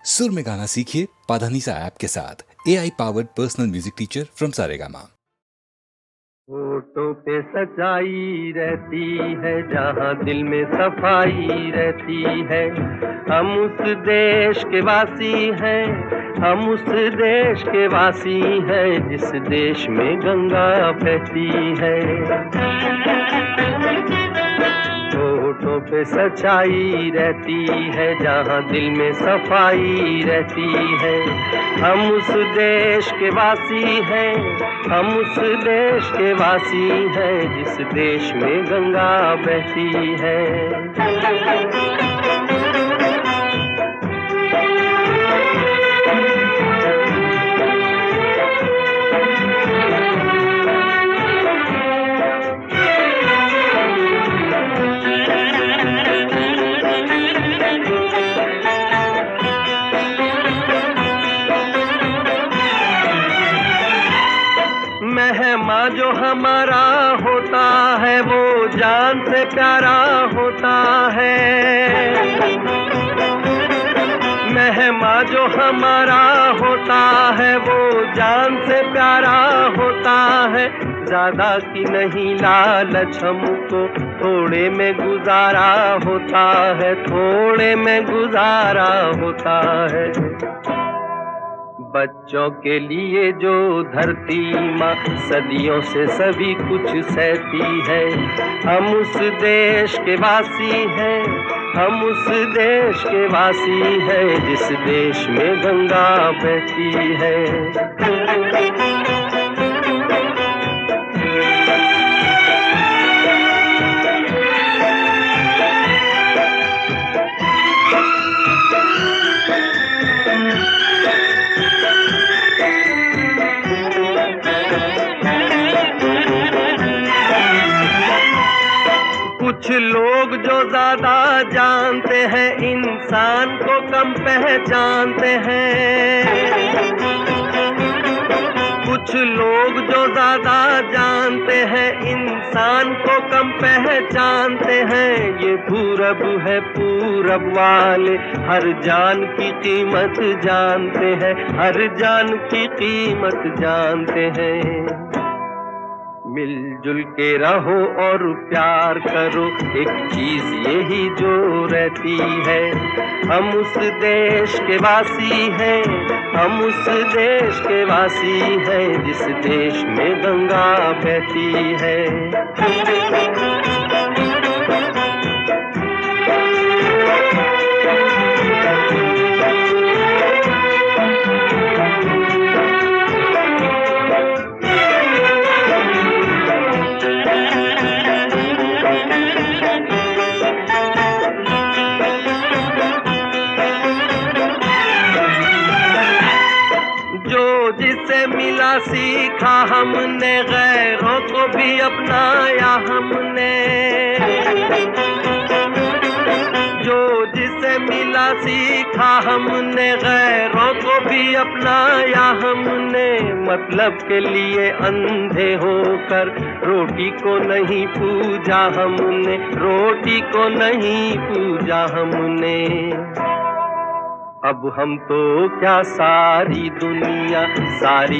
सुर में गाना सीखिए पाधानीसा ऐप के साथ। AI powered personal music teacher from Saregama. होठों पे सच्चाई रहती है, जहाँ दिल में सफाई रहती है। हम उस देश के वासी हैं, हम उस देश के वासी हैं, जिस देश में गंगा बहती है। होठों पे सच्चाई रहती है, जहाँ दिल में सफाई रहती है। हम उस देश के वासी हैं, हम उस देश के वासी हैं, जिस देश में गंगा बहती है। मेहमान जो हमारा होता है, वो जान से प्यारा होता है। मेहमान जो हमारा होता है, वो जान से प्यारा होता है। ज्यादा की नहीं लालच हमको, थोड़े में गुजारा होता है, थोड़े में गुजारा होता है। बच्चों के लिए जो धरती माँ सदियों से सभी कुछ सहती है। हम उस देश के वासी हैं, हम उस देश के वासी हैं, जिस देश में गंगा बहती है। कुछ लोग जो ज्यादा जानते हैं, इंसान को कम पहचानते हैं। कुछ लोग जो ज्यादा जानते हैं, इंसान को कम पहचानते हैं। ये पूरब है, पूरब वाले हर जान की कीमत जानते हैं, हर जान की कीमत जानते हैं। मिलजुल के रहो और प्यार करो, एक चीज यही जो रहती है। हम उस देश के वासी हैं, हम उस देश के वासी हैं, जिस देश में गंगा बहती है। सीखा हमने, गैरों को भी अपनाया हमने। जो जिसे मिला सीखा हमने, गैरों को भी अपनाया हमने। मतलब के लिए अंधे होकर रोटी को नहीं पूजा हमने, रोटी को नहीं पूजा हमने। अब हम तो क्या सारी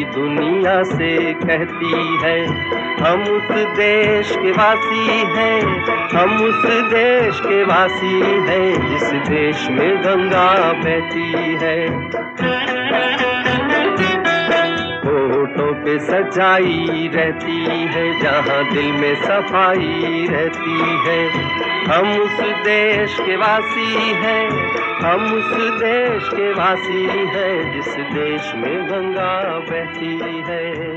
दुनिया से कहती है। हम उस देश के वासी हैं, हम उस देश के वासी हैं, जिस देश में गंगा बहती है। होठों पे सच्चाई रहती है, जहाँ दिल में सफाई रहती है। हम उस देश के वासी हैं, हम उस देश के वासी हैं, जिस देश में गंगा बहती है।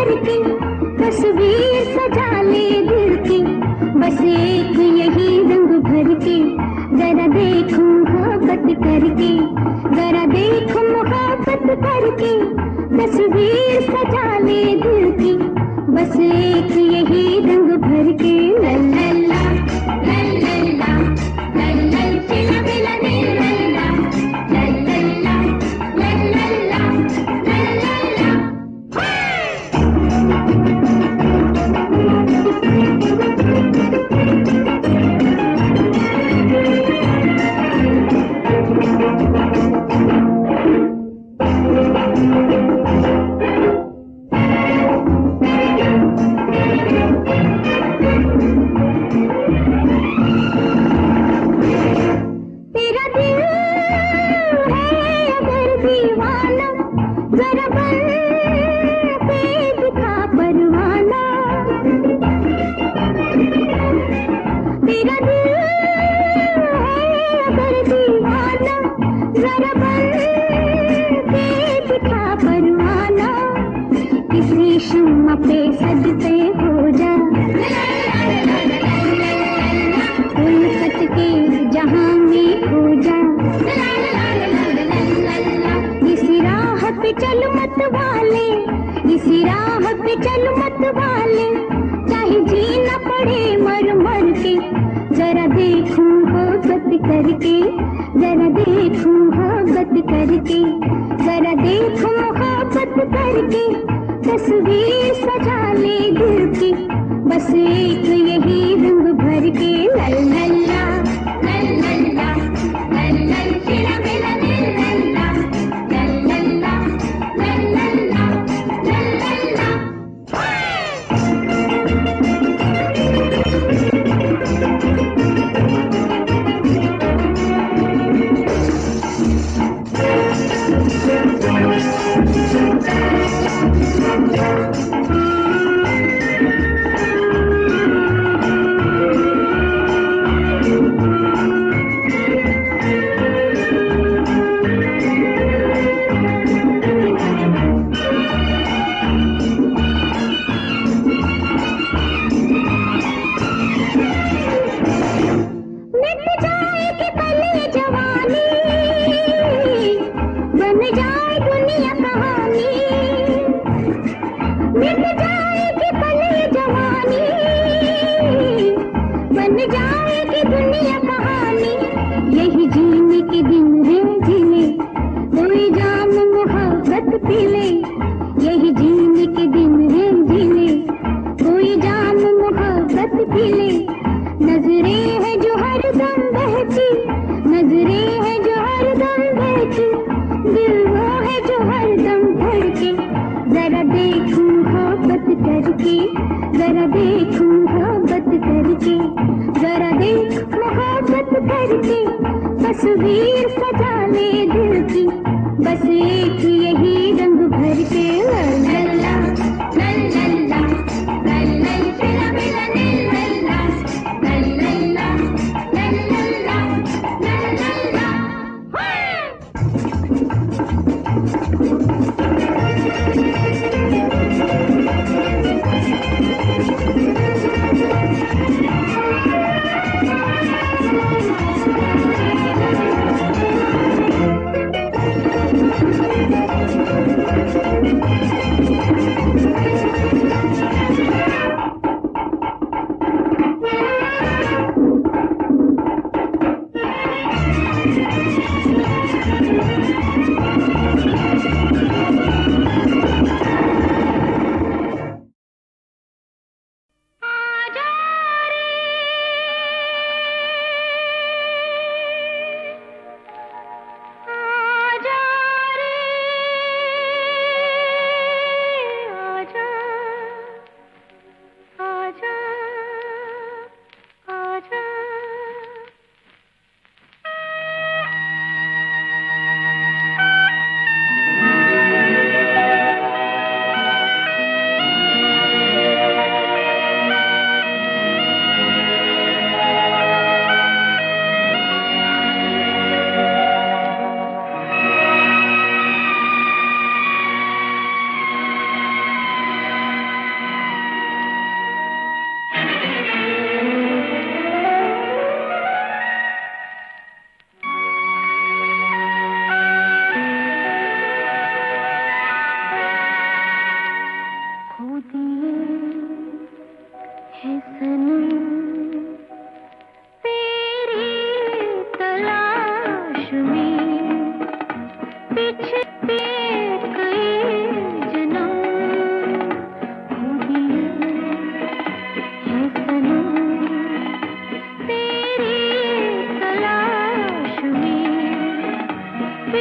भर के तस्वीर सजा ले दिल की, बस एक यही रंग भर के जरा देखो मोहब्बत करके, जरा देखो मोहब्बत करके तस्वीर सजा ले दिल की, बस एक यही रंग भर के। लल्ला लल्ला लल्ला चिला बिला लल्ला लल्ला लल्ला लल्ला। इसी राह पे चल मत वाले, चाहे जीना पड़े मर मर के, जरा देखूं मोहब्बत करके, जरा देखूं मोहब्बत करके, जरा देखूं मोहब्बत करके तस्वीर सजा ले दिल की, बस एक यही रंग भर के। लल्ला लल्ला लल्ला चिला बिला लल्ला लल्ला लल्ला लल्ला। जरा देख मोहब्बत करके, जरा देख मोहब्बत करके तस्वीर सजा ले दिल की, बस एक यही रंग भर के। लल्ला लल्ला लल्ला चिला बिला लल्ला लल्ला लल्ला लल्ला।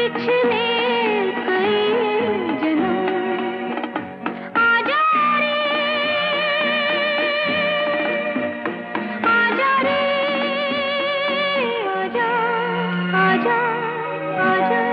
पिछले कई जन्म आजा रे आजा रे आजा आजा आजा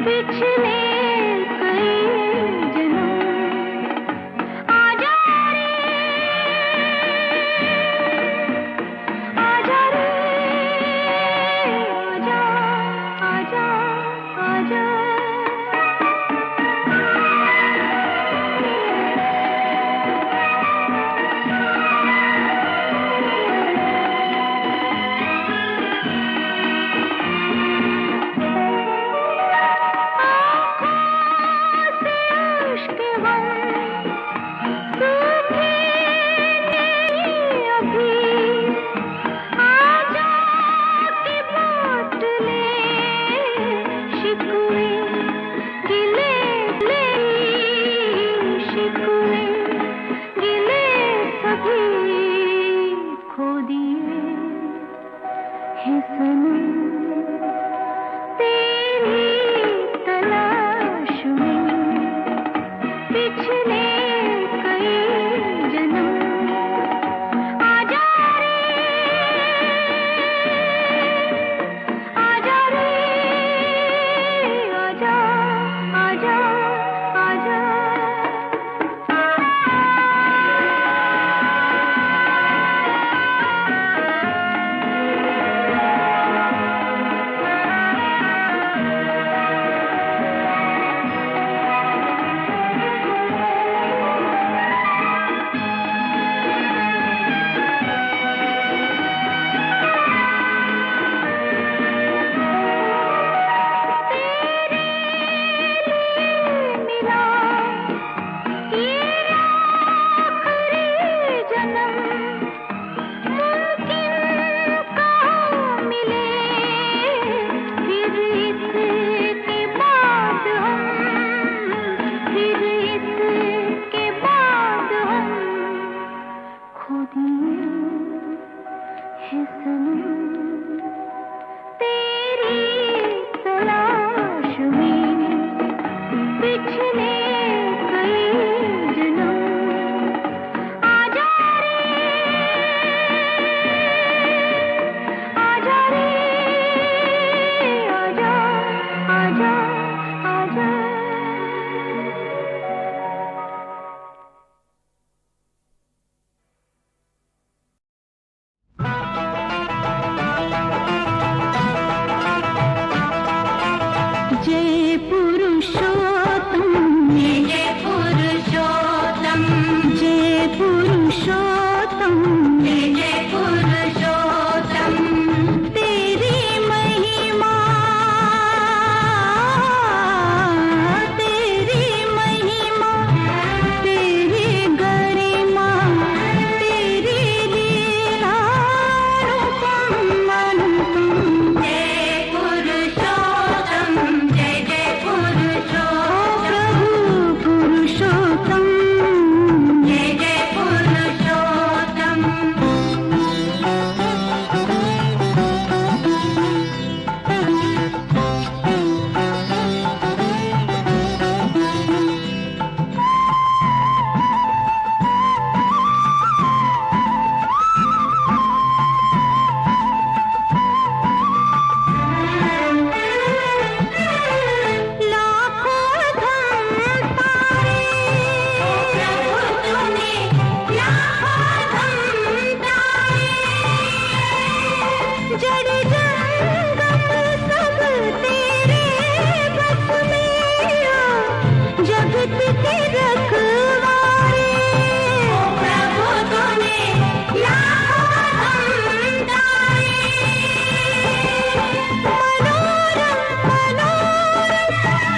पिछले कई जन्म आजा रे आजा रे आजा आजा आजा पिछले कई जन्म आजा रे आजा रे आजा आजा आजा पिछले कई जन्म आजा रे आजा आजा आजा आजा जड़ जंगम सब तेरे बस में आ, जगत के रखवारे। ओ प्रभु तूने लाखों हम तारे, मनोरम मनोरम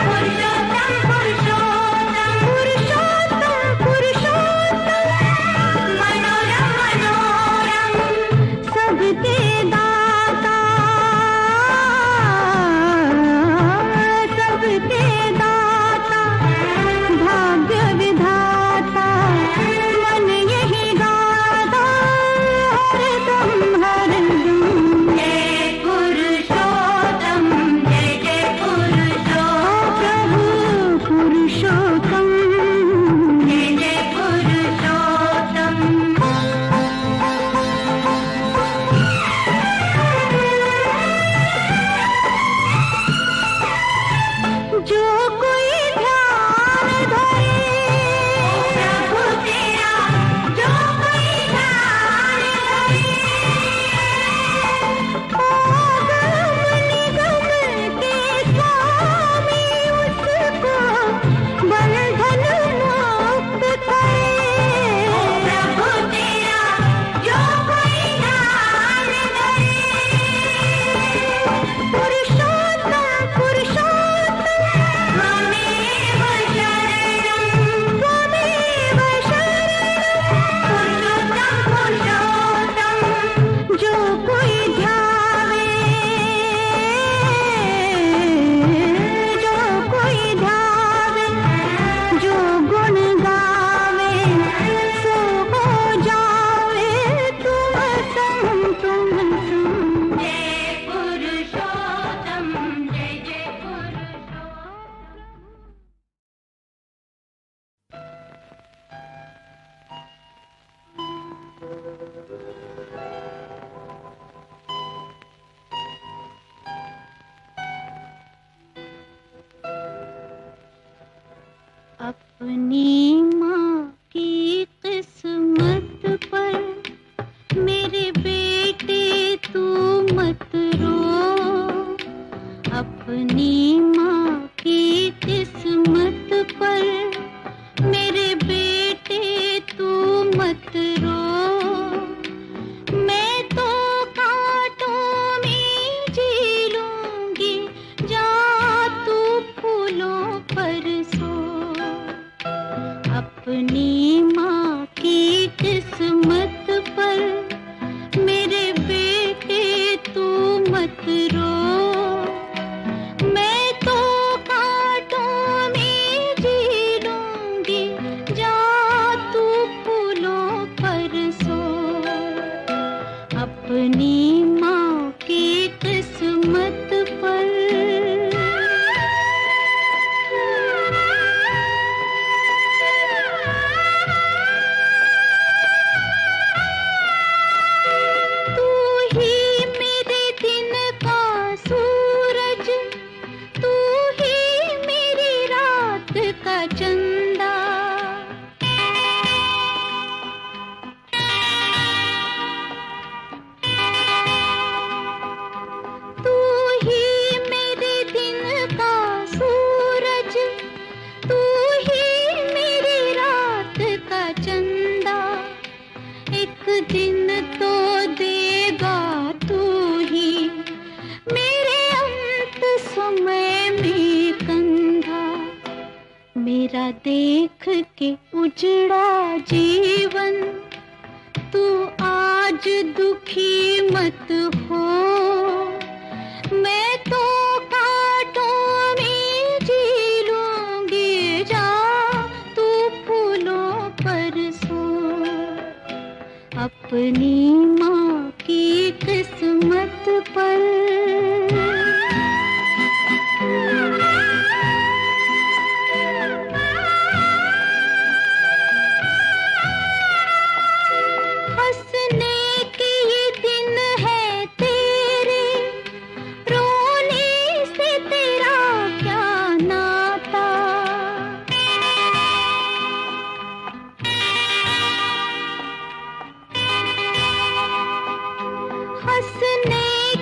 पुरुषोत्तम पुरुषोत्तम पुरुषोत्तम पुरुषोत्तम, मनोरम मनोरम सबके दाता, सबके दाता, भाग्य विधाता, मन यही गाता हरदम हरदम। जय पुरुषोत्तम, जय जय पुरुषोत्तम, प्रभु पुरुषोत्तम, जय जय पुरुषोत्तम। जो कोई ध्यान धरे, प्रभु तेरा जो कोई ध्यान धरे, आगम निगम के स्वामी उसको बंधन मुक्त करे। प्रभु तेरा जो कोई ध्यान धरे, पुरुषोत्तम पुरुषोत्तम त्वमेव शरणं, त्वमेव शरणं, पुरुषोत्तम पुरुषोत्तम। जो कोई ध्यावे, जो कोई ध्यावे, जो गुण गावे, सो हो जावे तुम सम, तुम सम। जय पुरुषोत्तम, जय जय पुरुषोत्तम। अपनी माँ की किस्मत पर मेरे बेटे तू मत रो, अपनी माँ की किस्मत पर मेरे बेटे तू मत रो। मैं तो कांटों में जी लूंगी, जा तू फूलों पर सो। अपनी माँ की किस्मत पर मेरे बेटे तू मत रो। मैं तो कांटों में जी लूंगी, जा तू फूलों पर सो। अपनी माँ की किस्मत पर। तू ही मेरे दिन का सूरज, तू ही मेरी रात का चंदा, तू ही मेरे दिन का सूरज, तू ही मेरी रात का चंदा। एक दिन तो देगा तू ही मेरे अंत समय में कंधा। मेरा देख के उजड़ा जीवन तू आज दुखी मत हो। मैं तो कांटों में जी लूंगी, जा तू फूलों पर सो। अपनी माँ की किस्मत पर। हंसने के ये दिन है तेरे, रोने से तेरा क्या नाता। हंसने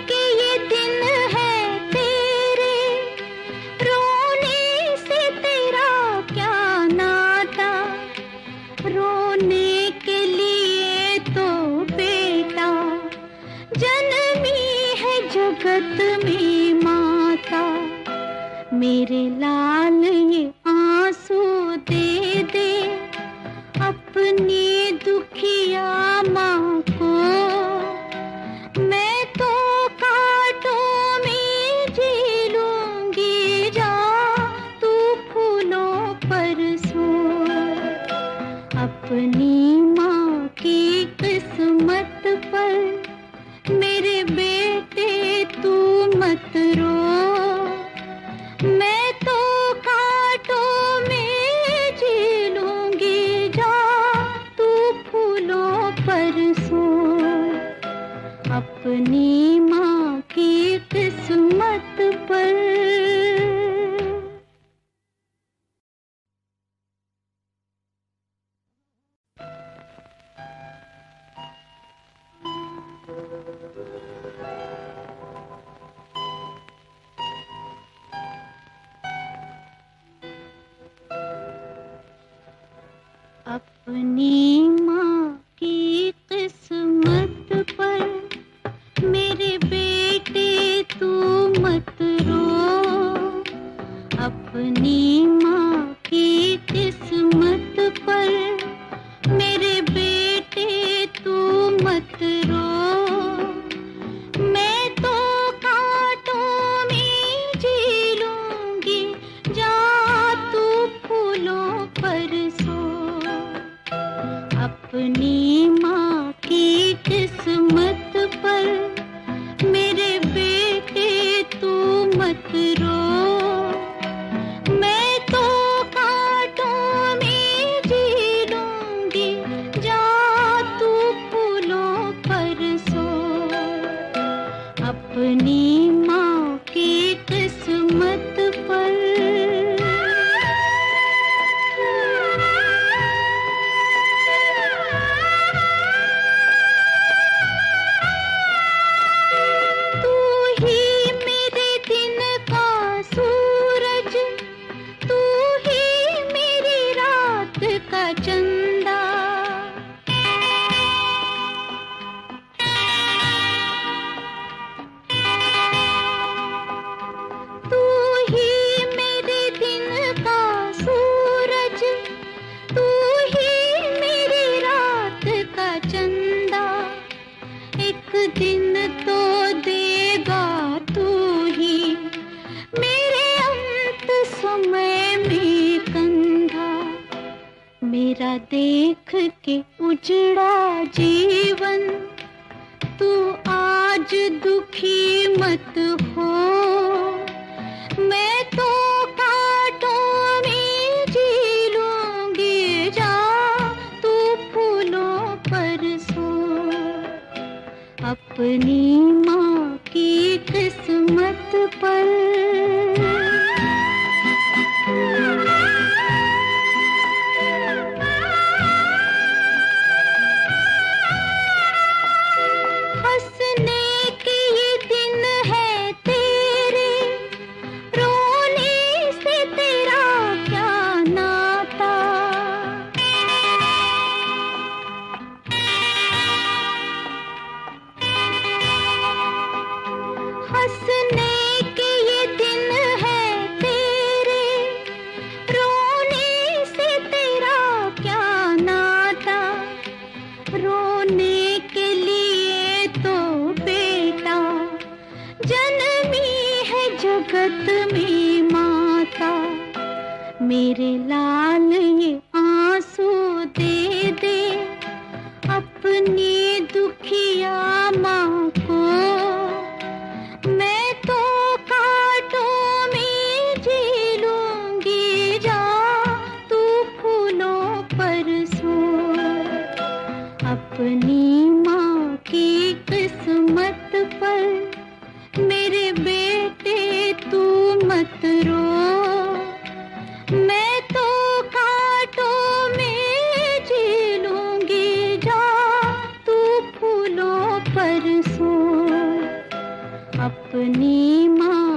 जगत में माता, मेरे लाल ये आंसू दे दे अपनी दुखिया माँ को। मैं तो कांटों में जी लूंगी, जा तू फूलों पर सो। अपनी माँ की किस्मत पर मेरे बेटे तू मत रो। मैं तो कांटों में जी लूंगी, जा तू फूलों पर सो। अपनी माँ की किस्मत पर। अपनी माँ की किस्मत पर मेरे बेटे तू मत रो। अपनी माँ की किस्मत पर मेरे बेटे तू मत रो। मैं तो कांटों में जी लूंगी, जा तू फूलों पर सो। अपनी माँ की किस्मत पर मेरे बेटे तू मत रो। मैं तो कांटों में जी लूंगी, जा तू फूलों पर सो। अपनी माँ की किस्मत पर। दिन तो देगा तू ही मेरे अंत समय में कंधा। मेरा देख के उजड़ा जीवन तू आज दुखी मत हो। मैं तो कांटों में जी लूंगी, जा तू फूलों पर सो। अपनी माँ की किस्मत पर। हंसने के ये दिन है तेरे, रोने से तेरा क्या नाता। हंसने के ये दिन है तेरे, रोने से तेरा क्या नाता। रोने के लिए तो बेटा जन्मी है जगत में माता। मेरे लाल ये आंसू दे दे अपनी दुखिया माँ को। मैं तो कांटों में जी लूंगी, जा तू फूलों पर सो। अपनी माँ की किस्मत पर मेरे बेटे तू मत रो। मैं तो कांटों में जी लूंगी, जा तू फूलों पर सो। अपनी माँ